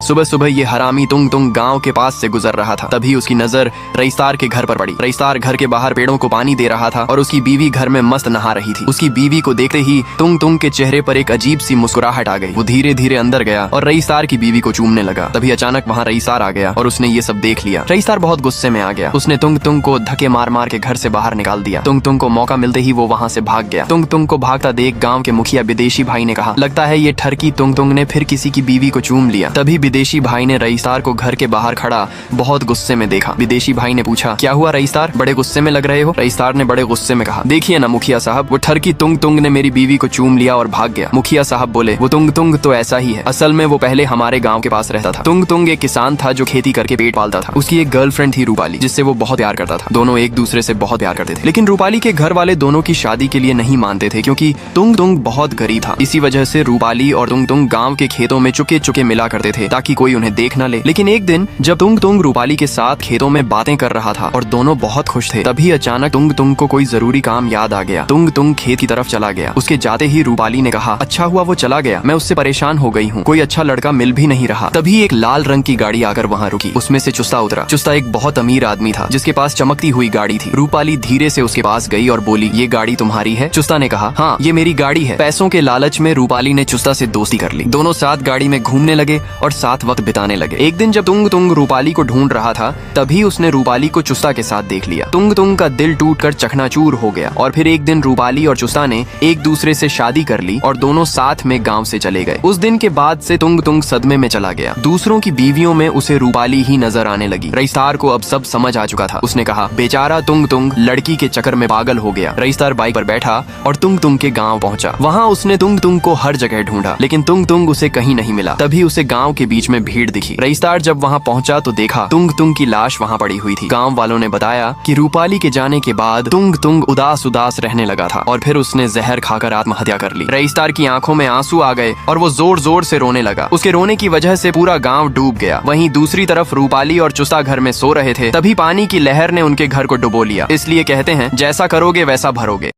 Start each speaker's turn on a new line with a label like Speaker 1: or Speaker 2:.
Speaker 1: सुबह सुबह ये हरामी तुंग तुंग गांव के पास से गुजर रहा था। तभी उसकी नजर रईसदार के घर पर पड़ी। रईसदार घर के बाहर पेड़ों को पानी दे रहा था और उसकी बीवी घर में मस्त नहा रही थी। उसकी बीवी को देखते ही तुंग तुंग के चेहरे पर एक अजीब सी मुस्कुराहट आ गई। वो धीरे धीरे अंदर गया और रईसदार की बीवी को चूमने लगा। तभी अचानक वहाँ रईसदार आ गया और उसने ये सब देख लिया। रईसदार बहुत गुस्से में आ गया। उसने तुंग तुंग को धक्के मार मार के घर से बाहर निकाल दिया। तुंग तुंग को मौका मिलते ही वो वहाँ से भाग गया। तुंग तुंग को भागता देख गाँव के मुखिया विदेशी भाई ने कहा, लगता है ये ठरकी तुंग तुंग ने फिर किसी की बीवी को चूम लिया। तभी विदेशी भाई ने रईसदार को घर के बाहर खड़ा बहुत गुस्से में देखा। विदेशी भाई ने पूछा, क्या हुआ रईसदार, बड़े गुस्से में लग रहे हो? रईसदार ने बड़े गुस्से में कहा, देखिए ना मुखिया साहब, वो ठरकी तुंग तुंग ने मेरी बीवी को चूम लिया और भाग गया। मुखिया साहब बोले, वो तुंग तुंग तो ऐसा ही है, असल में वो पहले हमारे गाँव के पास रहता था। तुंग तुंग एक किसान था जो खेती करके पेट पालता था। उसकी एक गर्लफ्रेंड थी रूपाली, जिससे वो बहुत प्यार करता था। दोनों एक दूसरे से बहुत प्यार करते थे। लेकिन रूपाली के घर वाले दोनों की शादी के लिए नहीं मानते थे, क्योंकि तुंग तुंग बहुत गरीब था। इसी वजह से रूपाली और तुंग तुंग गाँव के खेतों में चुके चुके मिला करते थे ताकि कोई उन्हें देख न ले। लेकिन एक दिन जब तुंग तुंग रूपाली के साथ खेतों में बातें कर रहा था और दोनों बहुत खुश थे, तभी अचानक तुंग तुंग को कोई जरूरी काम याद आ गया। तुंग तुंग खेत की तरफ चला गया। उसके जाते ही रूपाली ने कहा, अच्छा हुआ वो चला गया, मैं उससे परेशान हो गई हूँ, कोई अच्छा लड़का मिल भी नहीं रहा। तभी एक लाल रंग की गाड़ी आकर वहाँ रुकी। उसमें से चुस्ता उतरा। चुस्ता एक बहुत अमीर आदमी था जिसके पास चमकती हुई गाड़ी थी। रूपाली धीरे से उसके पास गई और बोली, ये गाड़ी तुम्हारी है? चुस्ता ने कहा, हाँ ये मेरी गाड़ी है। पैसों के लालच में रूपाली ने चुस्ता से दोस्ती कर ली। दोनों साथ गाड़ी में घूमने लगे और साथ वक्त बिताने लगे। एक दिन जब तुंग तुंग रूपाली को ढूंढ रहा था, तभी उसने रूपाली को चुस्ता के साथ देख लिया। तुंग तुंग का दिल टूटकर चकनाचूर हो गया। और फिर एक दिन रूपाली और चुस्ता ने एक दूसरे से शादी कर ली और दोनों साथ में गांव से चले गए। उस दिन के बाद से तुंग तुंग सदमे में चला गया। दूसरों की बीवियों में उसे रूपाली ही नजर आने लगी। रईसदार को अब सब समझ आ चुका था। उसने कहा, बेचारा तुंग तुंग लड़की के चक्कर में पागल हो गया। रईसदार बाइक पर बैठा और तुंग तुंग के गाँव पहुंचा। वहाँ उसने तुंग तुंग को हर जगह ढूंढा, लेकिन तुंग तुंग उसे कहीं नहीं मिला। तभी उसे गाँव के बीच में भीड़ दिखी। रईसदार जब वहाँ पहुंचा तो देखा तुंग तुंग की लाश वहाँ पड़ी हुई थी। गाँव वालों ने बताया कि रूपाली के जाने के बाद तुंग तुंग उदास उदास रहने लगा था और फिर उसने जहर खाकर आत्महत्या कर ली। रईसदार की आंखों में आंसू आ गए और वो जोर जोर से रोने लगा। उसके रोने की वजह से पूरा गांव डूब गया। वहीं दूसरी तरफ रूपाली और चुस्ता घर में सो रहे थे। तभी पानी की लहर ने उनके घर को डुबो लिया। इसलिए कहते हैं, जैसा करोगे वैसा भरोगे।